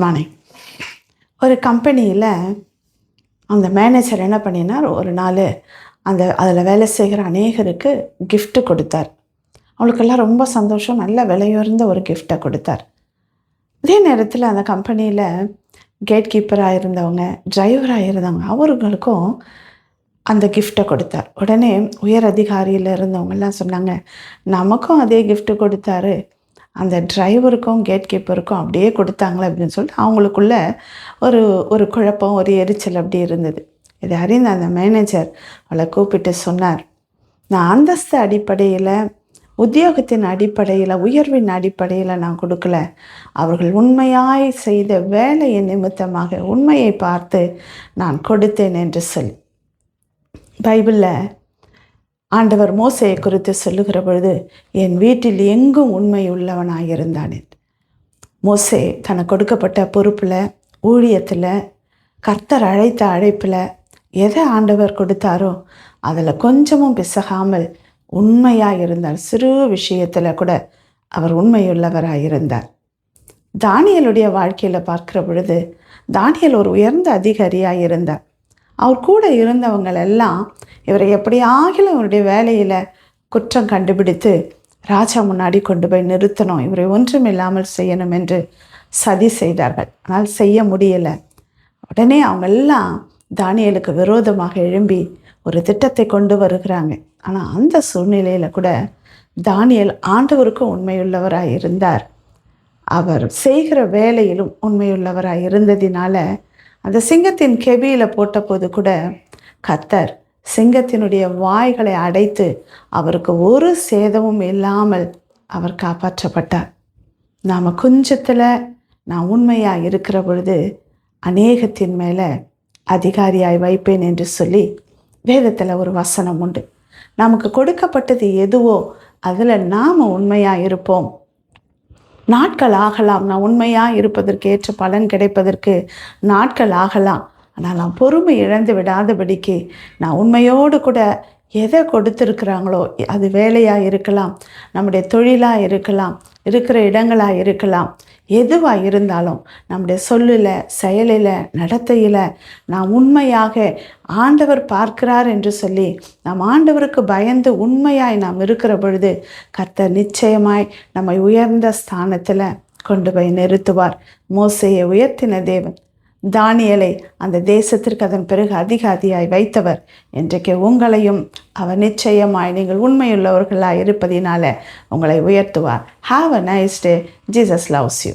Morning. ஒரு கம்பெனியில் அந்த மேனேஜர் என்ன பண்ணினார், ஒரு நாள் அதில் வேலை செய்கிற அநேகருக்கு கிஃப்ட்டு கொடுத்தார். அவங்களுக்கெல்லாம் ரொம்ப சந்தோஷம், நல்ல விலையுயர்ந்த ஒரு கிஃப்டை கொடுத்தார். அதே நேரத்தில் அந்த கம்பெனியில் கேட் கீப்பராக இருந்தவங்க, டிரைவராக இருந்தவங்க, அவர்களுக்கும் அந்த கிஃப்டை கொடுத்தார். உடனே உயர் அதிகாரியில் இருந்தவங்கெல்லாம் சொன்னாங்க, நமக்கும் அதே கிஃப்ட்டு கொடுத்தாரு, அந்த டிரைவருக்கும் கேட் கீப்பருக்கும் அப்படியே கொடுத்தாங்களே அப்படின்னு சொல்லிட்டு அவங்களுக்குள்ள ஒரு குழப்பம், ஒரு எரிச்சல் அப்படி இருந்தது. இதை அறிந்த அந்த மேனேஜர் அவளை கூப்பிட்டு சொன்னார், நான் அந்தஸ்து அடிப்படையில், உத்தியோகத்தின் அடிப்படையில், உயர்வின் அடிப்படையில் நான் கொடுக்கல, அவர்கள் உண்மையாய் செய்த வேலையின் நிமித்தமாக உண்மையை பார்த்து நான் கொடுத்தேன் என்று சொல்லி. பைபிளில் ஆண்டவர் மோசேயை குறித்து சொல்லுகிற பொழுது, என் வீட்டில் எங்கும் உண்மை உள்ளவனாயிருந்தான். மோசே தனக்கு கொடுக்கப்பட்ட பொறுப்பில், ஊழியத்தில், கர்த்தர் அழைத்த அழைப்பில் எதை ஆண்டவர் கொடுத்தாரோ அதில் கொஞ்சமும் பிசகாமல் உண்மையாக இருந்தார். சிறு விஷயத்தில் கூட அவர் உண்மையுள்ளவராக இருந்தார். தானியேலுடைய வாழ்க்கையில் பார்க்கிற பொழுது, தானியேல் ஒரு உயர்ந்த அதிகாரியாக இருந்தார். அவர் கூட இருந்தவங்களெல்லாம் இவரை எப்படியாகிலும் அவருடைய வேலையில் குற்றம் கண்டுபிடித்து ராஜா முன்னாடி கொண்டு போய் நிறுத்தணும், இவரை ஒன்றுமில்லாமல் செய்யணும் என்று சதி செய்தார்கள். ஆனால் செய்ய முடியலை. உடனே அவங்க எல்லாம் தானியேலுக்கு விரோதமாக எழும்பி ஒரு திட்டத்தை கொண்டு வருகிறாங்க. ஆனால் அந்த சூழ்நிலையில் கூட தானியேல் ஆண்டவருக்கும் உண்மையுள்ளவராக இருந்தார். அவர் செய்கிற வேலையிலும் உண்மையுள்ளவராக இருந்ததினால அந்த சிங்கத்தின் கெபியில் போட்டபோது கூட கர்த்தர் சிங்கத்தினுடைய வாய்களை அடைத்து அவருக்கு ஒரு சேதமும் இல்லாமல் அவர் காப்பாற்றப்பட்டார். நாம் கொஞ்சத்தில் நான் உண்மையாக இருக்கிற பொழுது அநேகத்தின் மேலே அதிகாரியாய் வைப்பேன் என்று சொல்லி வேதத்தில் ஒரு வசனம் உண்டு. நமக்கு கொடுக்கப்பட்டது எதுவோ அதில் நாம் உண்மையாக இருப்போம். நாட்கள் ஆகலாம், நான் உண்மையாக இருப்பதற்கு ஏற்ற பலன் கிடைப்பதற்கு நாட்கள் ஆகலாம். ஆனால் நான் பொறுமை இழந்து விடாதபடிக்கு நான் உண்மையோடு கூட எதை கொடுத்துருக்குறாங்களோ, அது வேலையாக இருக்கலாம், நம்முடைய தொழிலாக இருக்கலாம், இருக்கிற இடங்களாக இருக்கலாம், எதுவாக இருந்தாலும் நம்முடைய சொல்லில், செயலில், நடத்தையில் நாம் உண்மையாக ஆண்டவர் பார்க்கிறார் என்று சொல்லி நாம் ஆண்டவருக்கு பயந்து உண்மையாய் நாம் இருக்கிற பொழுது கர்த்தர் நிச்சயமாய் நம்மை உயர்ந்த ஸ்தானத்தில் கொண்டு போய் நிறுத்துவார். மோசேயை உயர்த்தின தேவன் தானியேலை அந்த தேசத்திற்கு அதன் பிறகு அதிகாரியாய் வைத்தவர். இன்றைக்கு உங்களையும் அவர் நிச்சயமாய் நீங்கள் உண்மையுள்ளவர்களாக இருப்பதினால உங்களை உயர்த்துவார். Have a nice day. Jesus loves you.